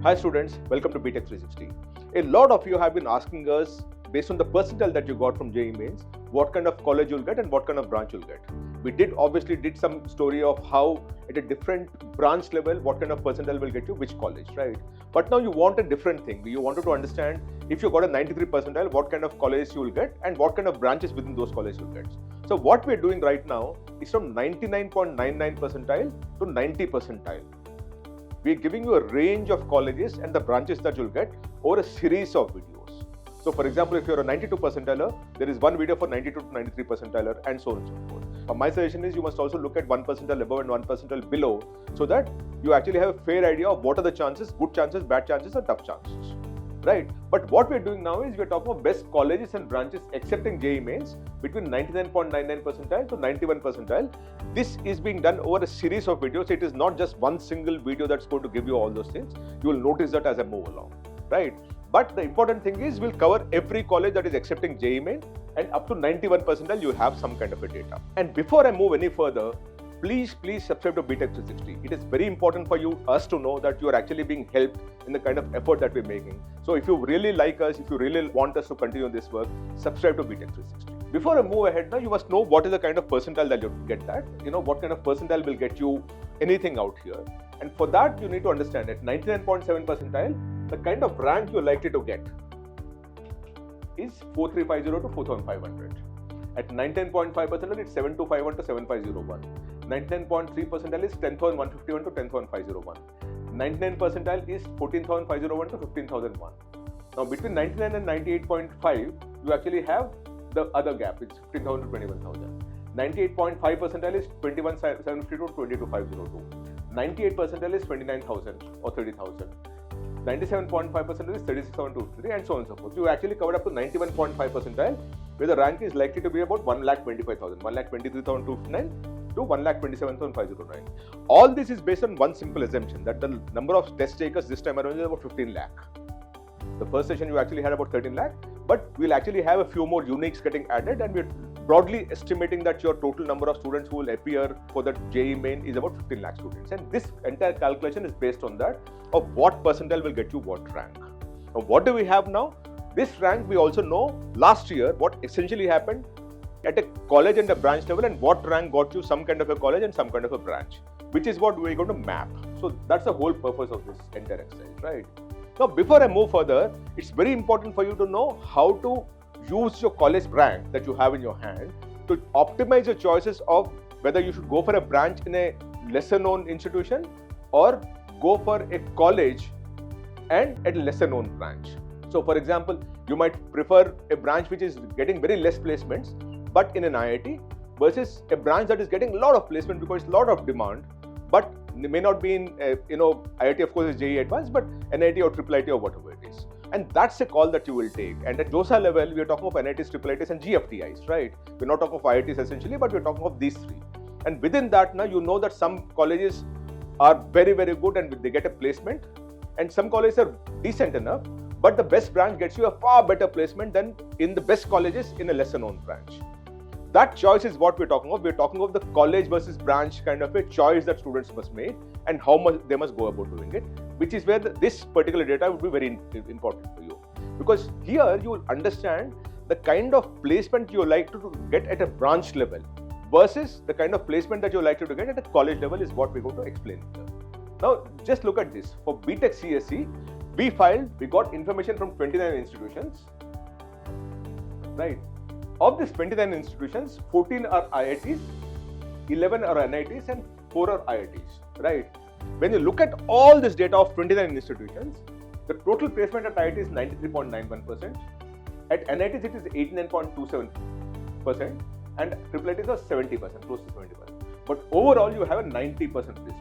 Hi students, welcome to BTech 360. A lot of you have been asking us, based on the percentile that you got from JEE Mains, what kind of college you'll get and what kind of branch you'll get. We obviously did some story of how at a different branch level, what kind of percentile will get you which college, right? But now you want a different thing. You wanted to understand if you got a 93 percentile, what kind of college you will get and what kind of branches within those colleges you'll get. So what we're doing right now is from 99.99 percentile to 90 percentile. We're giving you a range of colleges and the branches that you'll get over a series of videos. So for example, if you're a 92 percentiler, there is one video for 92 to 93 percentiler and so on and so forth. My suggestion is you must also look at 1 percentile above and 1 percentile below so that you actually have a fair idea of what are the chances, good chances, bad chances or tough chances. Right? But what we're doing now is we're talking about best colleges and branches excepting JEE Mains between 99.99 percentile to 91 percentile. This is being done over a series of videos. It is not just one single video that's going to give you all those things. You will notice that as I move along. Right? But the important thing is we'll cover every college that is accepting JEE Main and up to 91 percentile you have some kind of a data. And before I move any further, please subscribe to BTech 360. It is very important for us to know that you are actually being helped in the kind of effort that we're making. So if you really like us, if you really want us to continue this work, subscribe to BTech 360. Before I move ahead now, you must know what is the kind of percentile that you get that. You know what kind of percentile will get you anything out here. And for that, you need to understand at 99.7 percentile, the kind of rank you're likely to get is 4350 to 4500. At 19.5 percentile, it's 7251 to 7501. 99.3 percentile is 10,151 to 10,501. 99 percentile is 14,501 to 15,001. Now between 99 and 98.5, you actually have the other gap, it's 15,000 to 21,000. 98.5 percentile is 21,752 to 22,502. 98 percentile is 29,000 or 30,000. 97.5 percentile is 36,253 and so on and so forth. You actually covered up to 91.5 percentile where the rank is likely to be about 1,25,000, 1,23,259 to 1,27,509. All this is based on one simple assumption that the number of test takers this time around is about 15 lakh. The first session you actually had about 13 lakh, but we'll actually have a few more uniques getting added and we're broadly estimating that your total number of students who will appear for the JEE Main is about 15 lakh students. And this entire calculation is based on that of what percentile will get you what rank. Now what do we have now? This rank we also know last year what essentially happened at a college and a branch level and what rank got you some kind of a college and some kind of a branch, which is what we're going to map. So that's the whole purpose of this entire exercise, right? Now before I move further, it's very important for you to know how to use your college rank that you have in your hand to optimize your choices of whether you should go for a branch in a lesser known institution or go for a college and a lesser known branch. So for example, you might prefer a branch which is getting very less placements but in an IIT versus a branch that is getting a lot of placement because it's a lot of demand but may not be in IIT of course is JEE Advanced but NIT or IIIT or whatever it is. And that's a call that you will take. And at JoSAA level, we are talking of NITs, IIITs and GFTIs, right? We're not talking of IITs essentially, but we're talking of these three. And within that, now you know that some colleges are very, very good and they get a placement. And some colleges are decent enough, but the best branch gets you a far better placement than in the best colleges in a lesser known branch. That choice is what we're talking of. We're talking of the college versus branch kind of a choice that students must make and how much they must go about doing it, which is where this particular data would be very important for you. Because here you will understand the kind of placement you're likely to get at a branch level versus the kind of placement that you're likely to get at a college level is what we're going to explain here. Now just look at this. For BTech CSE, we got information from 29 institutions, right? Of these 29 institutions, 14 are IITs, 11 are NITs and 4 are IITs, right? When you look at all this data of 29 institutions, the total placement at IIT is 93.91%, at NITs it is 89.27% and IIITs are 70%, close to 70%. But overall you have a 90% placement.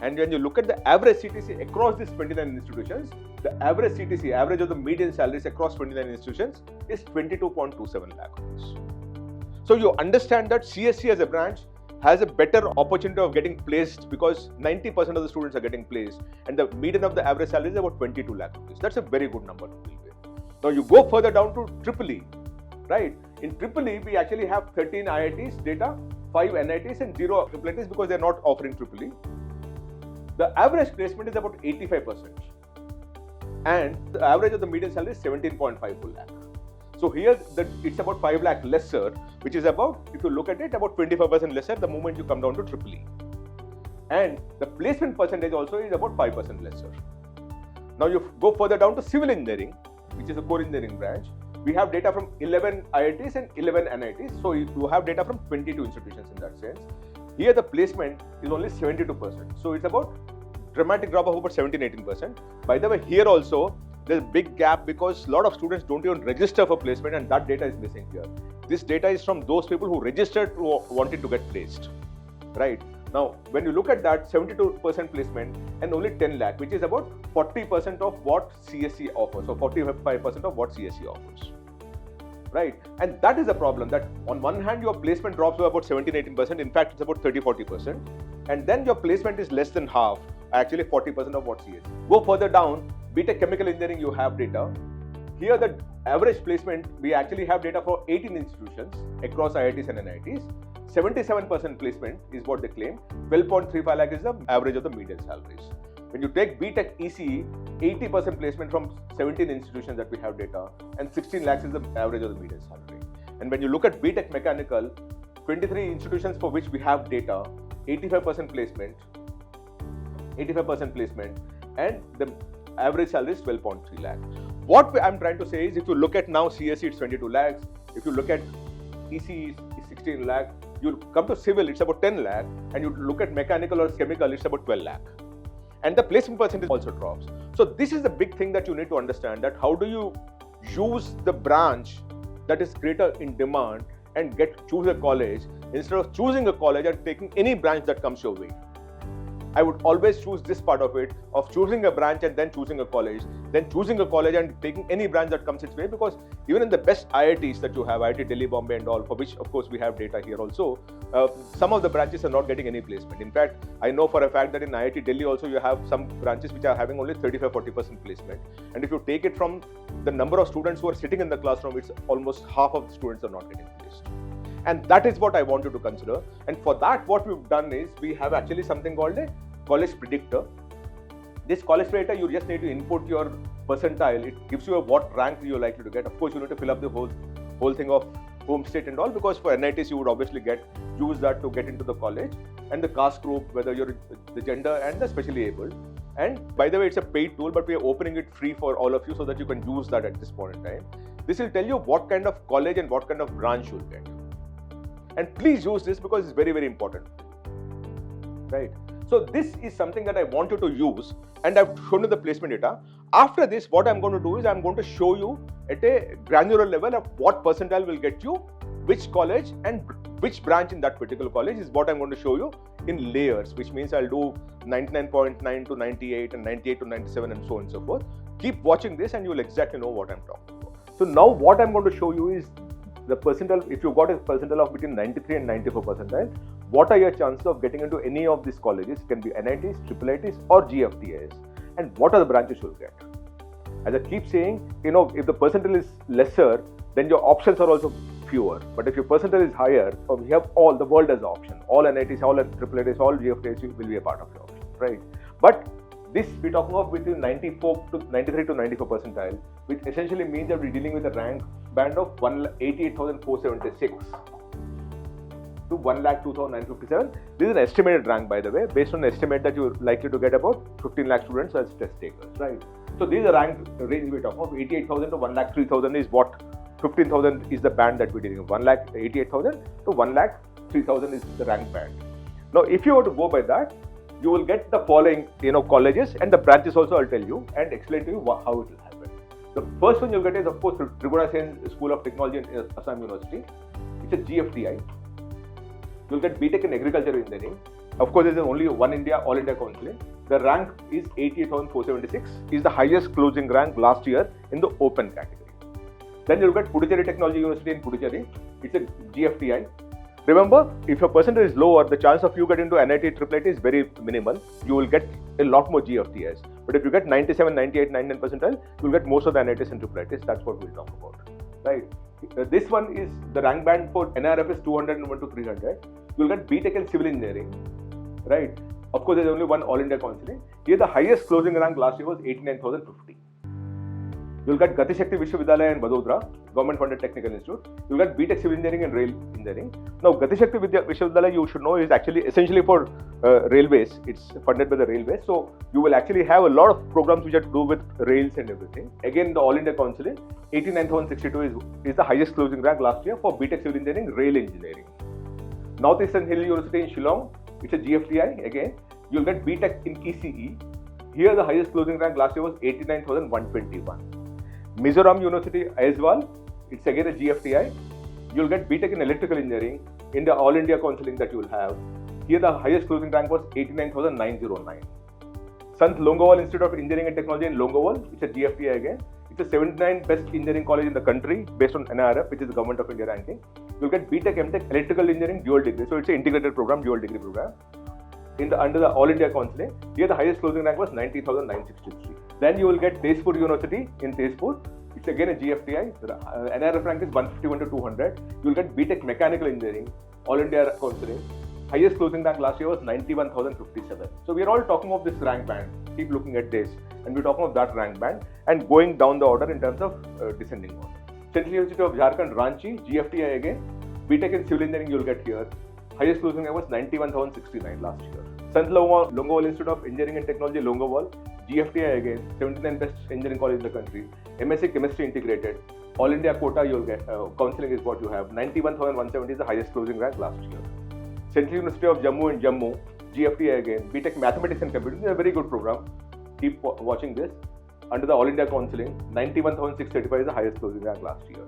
And when you look at the average CTC across these 29 institutions, the average CTC, average of the median salaries across 29 institutions is 22.27 lakh rupees. So you understand that CSE as a branch has a better opportunity of getting placed because 90% of the students are getting placed and the median of the average salary is about 22 lakh rupees. That's a very good number to deal with. Now you go further down to IIIE, right? In IIIE, we actually have 13 IITs data, 5 NITs and 0 IIITs because they're not offering IIIE. The average placement is about 85%. And the average of the median salary is 17.54 lakh. So here it's about 5 lakh lesser, which is about, if you look at it, about 25% lesser the moment you come down to EEE. And the placement percentage also is about 5% lesser. Now you go further down to civil engineering, which is a core engineering branch. We have data from 11 IITs and 11 NITs. So you have data from 22 institutions in that sense. Here the placement is only 72%. So it's about dramatic drop of about 17-18%. By the way, here also there's a big gap because a lot of students don't even register for placement, and that data is missing here. This data is from those people who registered who wanted to get placed, right? Now, when you look at that, 72% placement and only 10 lakh, which is about 40% of what CSE offers, or 45% of what CSE offers, right? And that is the problem, that on one hand, your placement drops by about 17-18%. In fact, it's about 30-40%. And then your placement is less than half, actually 40% of what CSE. Go further down, BTech Chemical Engineering, you have data. Here, the average placement, we actually have data for 18 institutions across IITs and NITs. 77% placement is what they claim. 12.35 lakh is the average of the median salaries. When you take BTech ECE, 80% placement from 17 institutions that we have data, and 16 lakhs is the average of the median salary. And when you look at BTech Mechanical, 23 institutions for which we have data, 85% placement, and the average salary is 12.3 lakh. What I'm trying to say is, if you look at now CSE, it's 22 lakhs. If you look at ECE, it's 16 lakh. You come to civil, it's about 10 lakh. And you look at mechanical or chemical, it's about 12 lakh. And the placement percentage also drops. So this is the big thing that you need to understand, that how do you use the branch that is greater in demand and choose a college instead of choosing a college and taking any branch that comes your way. I would always choose this part of it, of choosing a branch and then choosing a college, then choosing a college and taking any branch that comes its way, because even in the best IITs that you have, IIT Delhi, Bombay and all, for which of course we have data here also, some of the branches are not getting any placement. In fact, I know for a fact that in IIT Delhi also you have some branches which are having only 35-40% placement. And if you take it from the number of students who are sitting in the classroom, it's almost half of the students are not getting placed. And that is what I want you to consider. And for that, what we've done is, we have actually something called a college predictor. This college predictor, you just need to input your percentile. It gives you what rank you're likely to get. Of course, you need to fill up the whole thing of home state and all, because for NITs you would obviously use that to get into the college, and the caste group, whether you're the gender and the specially abled. And by the way, it's a paid tool, but we are opening it free for all of you so that you can use that at this point in time. This will tell you what kind of college and what kind of branch you'll get. And please use this because it's very, very important, right? So this is something that I want you to use, and I've shown you the placement data. After this, what I'm going to do is, I'm going to show you at a granular level of what percentile will get you which college and which branch in that particular college is what I'm going to show you in layers, which means I'll do 99.9 to 98 and 98 to 97 and so on and so forth. Keep watching this and you will exactly know what I'm talking about. So now what I'm going to show you is the percentile. If you've got a percentile of between 93 and 94 percentile, what are your chances of getting into any of these colleges? It can be NITs, IIITs or GFTIs, and what are the branches you'll get? As I keep saying, if the percentile is lesser, then your options are also fewer. But if your percentile is higher, so we have all the world as an option. All NITs, all IIITs, all GFTIs will be a part of your option, right? But this we're talking of between 93 to 94 percentile, which essentially means that we're dealing with a rank band of 188,476 to 1,02,957. This is an estimated rank, by the way, based on the estimate that you're likely to get about 15 lakh students as test takers, right? So this is a rank range we're talking of. 88,000 to 1,03,000 is what 15,000 is the band that we're dealing with. 1,88,000 to 1,03,000 is the rank band. Now, if you were to go by that, you will get the following, colleges and the branches also. I'll tell you and explain to you how it will happen. The first one you'll get is, of course, Tribhuvan Sen School of Technology in Assam University. It's a GFTI. You'll get BTech in Agriculture Engineering. Of course, there is only one India, All India Counselling. The rank is 88,476. Is the highest closing rank last year in the open category. Then you'll get Puducherry Technology University in Puducherry. It's a GFTI. Remember, if your percentage is lower, the chance of you getting into NIT, IIIT is very minimal. You will get a lot more GFTIs. But if you get 97, 98, 99 percentile, you'll get most of the NITs and IIITs. That's what we'll talk about, right? This one is the rank band for NRF is 201 to 300. You'll get BTech in Civil Engineering, right? Of course, there's only one All India counselling. Here, the highest closing rank last year was 89,050. You'll get Gati Shakti Vishwavidyalaya in Vadodara, Government Funded Technical Institute. You'll get BTech Civil Engineering and Rail Engineering. Now, Gati Shakti Vishwavidyalaya, you should know, is actually essentially for railways. It's funded by the railways. So, you will actually have a lot of programs which are to do with rails and everything. Again, the All India Counselling, 89,062 is the highest closing rank last year for BTech Civil Engineering, Rail Engineering. Northeastern Hill University in Shillong, it's a GFTI. Again, you'll get BTech in ECE. Here, the highest closing rank last year was 89,121. Mizoram University, Aizawl, it's again a GFTI. You'll get BTech in Electrical Engineering in the All India Counselling that you will have. Here, the highest closing rank was 89,909. Sant Longowal Institute of Engineering and Technology in Longowal, it's a GFTI again. It's a 79th best engineering college in the country based on NIRF, which is the Government of India ranking. You'll get BTech, MTech, Electrical Engineering, dual degree. So it's an integrated program, dual degree program. Under the All India Counselling, here the highest closing rank was 90,963. Then you will get Tezpur University in Tezpur. It's again a GFTI. The NIRF rank is 151 to 200. You will get BTech Mechanical Engineering, All India Counselling. Highest closing rank last year was 91,057. So we are all talking of this rank band. Keep looking at this, and we're talking of that rank band and going down the order in terms of descending order. Central University of Jharkhand, Ranchi, GFTI again. BTech in Civil Engineering you will get here. Highest closing rank was 91,069 last year. Sant Longowal Institute of Engineering and Technology, Longowal, GFTI again, 79th best engineering college in the country. MSc Chemistry Integrated, All India quota you'll get, counselling is what you have. 91,170 is the highest closing rank last year. Central University of Jammu in Jammu, GFTI again, BTech Mathematics and Computing is a very good program. Keep watching this. Under the All India Counselling, 91,635 is the highest closing rank last year.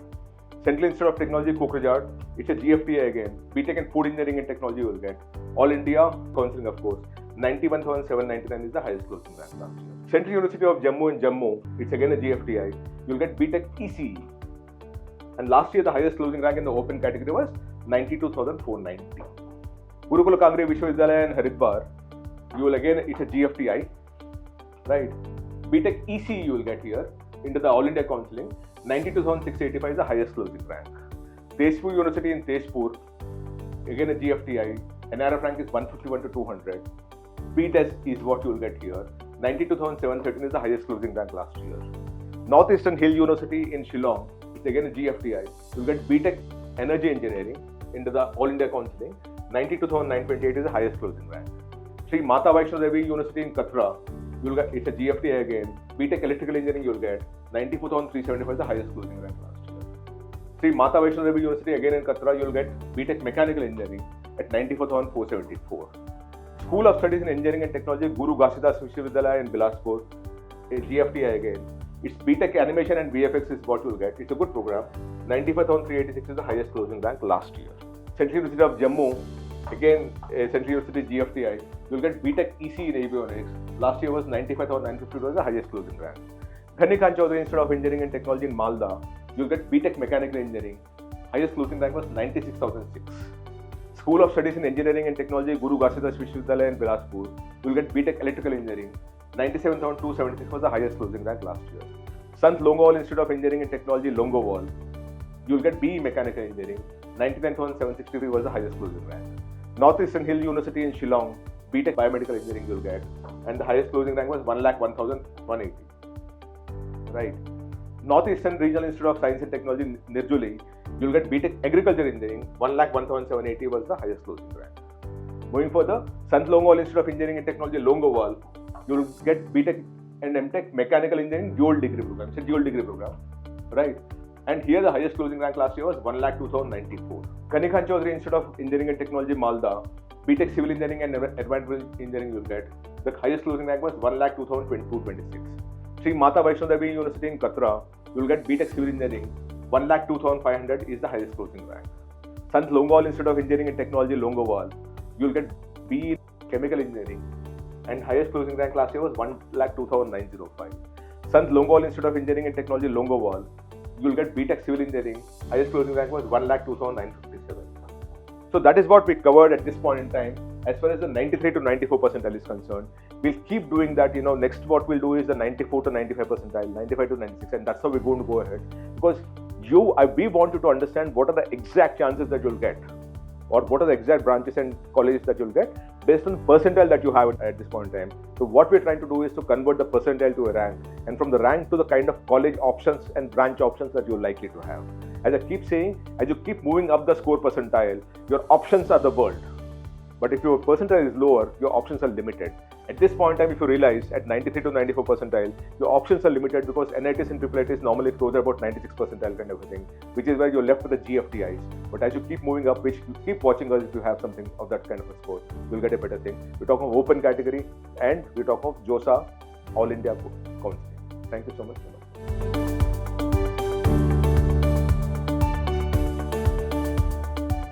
Central Institute of Technology, Kokrajhar, it's a GFTI again. BTech in Food Engineering and Technology you will get. All India Counselling, of course. 91,799 is the highest closing rank last year. Central University of Jammu in Jammu, it's again a GFTI. You'll get BTech ECE. And last year, the highest closing rank in the open category was 92,490. Gurukula Kangre Vishwavidyalaya in Haridwar, you will again, it's a GFTI, right? BTech ECE you will get here into the All India Counselling. 92,685 is the highest closing rank. Tezpur University in Tezpur, again a GFTI. NIRF rank is 151 to 200. BTech is what you will get here. 92,713 is the highest closing rank last year. Northeastern Hill University in Shillong, it's again a GFTI. You will get BTech Energy Engineering into the All India Counselling. 92,928 is the highest closing rank. Sri Mata Vaishno Devi University in Katra, you'll get, it's a GFTI again. BTech Electrical Engineering you'll get. 94,375 is the highest closing rank last year. Sri Mata Vaishno Devi University again in Katra, you'll get BTech Mechanical Engineering at 94,474. School of Studies in Engineering and Technology, Guru Ghasidas Vishwavidyalaya in Bilaspur, a GFTI again. It's BTech Animation and VFX is what you'll get. It's a good program. 95,386 is the highest closing rank last year. Central University of Jammu, again Central University GFTI, you'll get BTech EC in Avionics. Last year was 95,950 was the highest closing rank. Ghani Khan Chaudhary Institute of Engineering and Technology in Malda, you'll get BTech Mechanical Engineering. Highest closing rank was 96,006. School of Studies in Engineering and Technology, Guru Ghasidas Vishwavidyalaya in Bilaspur, you'll get BTech Electrical Engineering. 97,276 was the highest closing rank last year. Sant Longowal Institute of Engineering and Technology, Longowal, you'll get BE Mechanical Engineering. 99,763 was the highest closing rank. Northeastern Hill University in Shillong, BTech Biomedical Engineering you'll get, and the highest closing rank was 1,01,180. Right. Northeastern Regional Institute of Science and Technology, Nirjuli, you'll get BTech Agriculture Engineering. 1,01,780 was the highest closing rank. Moving further, Sant Longowal Institute of Engineering and Technology, Longowal, you'll get BTech and MTech Mechanical Engineering dual degree program. It's a dual degree program, right? And here the highest closing rank last year was 1,02,094. Ghani Khan Chaudhary Institute of Engineering and Technology, Malda, BTech Civil Engineering and Advanced Engineering you'll get. The highest closing rank was 1,02,226. Sri Mata Vaishno Devi University in Katra, you'll get BTech Civil Engineering. 1,02,500 is the highest closing rank. Sant Longowal Institute of Engineering and Technology, Longowal, you'll get BE Chemical Engineering. And highest closing rank last year was 1,02,905. Sant Longowal Institute of Engineering and Technology, Longowal, you'll get BTech Civil Engineering. Highest closing rank was 1,02,957. So that is what we covered at this point in time. As far as the 93 to 94 percentile is concerned, we'll keep doing that. Next what we'll do is the 94 to 95 percentile, 95 to 96, and that's how we're going to go ahead. Because we want you to understand what are the exact chances that you'll get. or what are the exact branches and colleges that you'll get based on percentile that you have at this point in time. So what we're trying to do is to convert the percentile to a rank, and from the rank to the kind of college options and branch options that you're likely to have. As I keep saying, as you keep moving up the score percentile, your options are the world. But if your percentile is lower, your options are limited. At this point in time, if you realize at 93 to 94 percentile, your options are limited because NITs and IIITs normally close about 96 percentile kind of a thing, which is where you're left with the GFTIs. But as you keep moving up, which you keep watching us, if you have something of that kind of a score, you'll get a better thing. We talk of open category and we talk of JoSAA, All India Counseling. Thank you so much.